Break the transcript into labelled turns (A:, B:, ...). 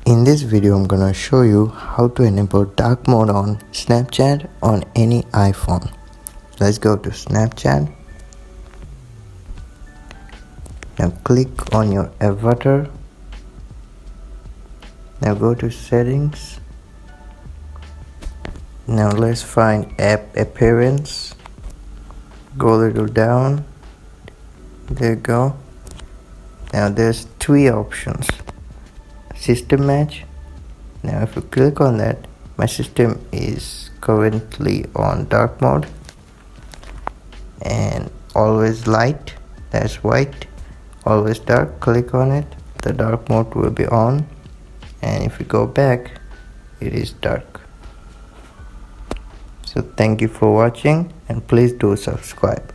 A: In this video, I'm gonna show you how to enable dark mode on Snapchat on any iPhone. Let's go to Snapchat. Now click on your avatar. Now go to settings. Now let's find app appearance. Go a little down. There you go. Now there's three options. System match. Now if you click on that, my system is currently on dark mode, and always light, that's white. Always dark, click on it, the dark mode will be on, and if you go back, it is dark. So thank you for watching, and please do subscribe.